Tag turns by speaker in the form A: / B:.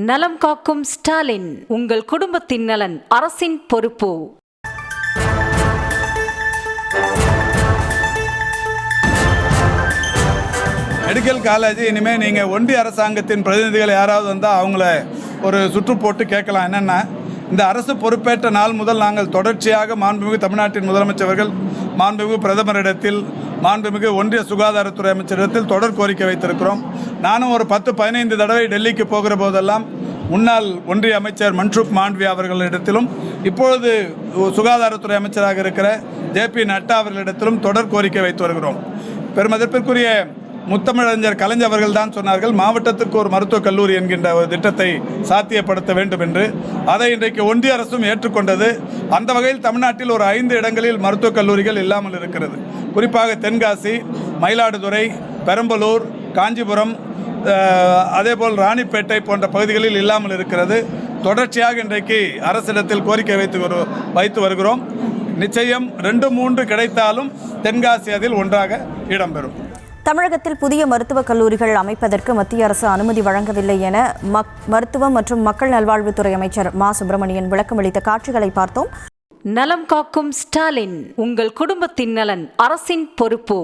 A: நலம் காக்கும் ஸ்டாலின், உங்கள் குடும்பத்தின் நலன் அரசின் பொறுப்பு.
B: மெடிக்கல் காலேஜ் இனிமேல் நீங்கள் ஒன்றிய அரசாங்கத்தின் பிரதிநிதிகள் யாராவது வந்தால் அவங்கள ஒரு சுற்று போட்டு கேட்கலாம். என்னென்னா, இந்த அரசு பொறுப்பேற்ற நாள் முதல் நாங்கள் தொடர்ச்சியாக மாண்புமிகு தமிழ்நாட்டின் முதலமைச்சர்கள், மாண்புமிகு பிரதமரிடத்தில், மாண்புமிகு ஒன்றிய சுகாதாரத்துறை அமைச்சரிடத்தில் தொடர் கோரிக்கை வைத்திருக்கிறோம். நானும் ஒரு 10-15 தடவை டெல்லிக்கு போகிற போதெல்லாம் முன்னாள் ஒன்றிய அமைச்சர் மன்சுக் மாண்டவியா அவர்களிடத்திலும், இப்பொழுது சுகாதாரத்துறை அமைச்சராக இருக்கிற JP நட்டா அவர்களிடத்திலும் தொடர் கோரிக்கை வைத்து வருகிறோம். பெருமதிப்பிற்குரிய முத்தமிழறிஞர் கலைஞர் அவர்கள் தான் சொன்னார்கள், மாவட்டத்திற்கு ஒரு மருத்துவக் கல்லூரி என்கின்ற ஒரு திட்டத்தை சாத்தியப்படுத்த வேண்டும் என்று. அதை இன்றைக்கு ஒன்றிய அரசும் ஏற்றுக்கொண்டது. அந்த வகையில் தமிழ்நாட்டில் ஒரு 5 இடங்களில் மருத்துவக் கல்லூரிகள் இல்லாமல் இருக்கிறது. குறிப்பாக தென்காசி, மயிலாடுதுறை, பெரம்பலூர், காஞ்சிபுரம், அதேபோல் ராணிப்பேட்டை போன்ற பகுதிகளில் இல்லாமல் இருக்கிறது. தொடர்ச்சியாக இன்றைக்கு அரசிடத்தில் கோரிக்கை வைத்து வருகிறோம். நிச்சயம் 2-3 கிடைத்தாலும் தென்காசி அதில் ஒன்றாக இடம்பெறும்.
C: தமிழகத்தில் புதிய மருத்துவக் கல்லூரிகள் அமைப்பதற்கு மத்திய அரசு அனுமதி வழங்கவில்லை என மருத்துவம் மற்றும் மக்கள் நல்வாழ்வுத்துறை அமைச்சர் மா சுப்பிரமணியன் விளக்கமளித்த காட்சிகளை பார்த்தோம்.
A: நலம் காக்கும் ஸ்டாலின், உங்கள் குடும்பத்தின் நலன் அரசின் பொறுப்பு.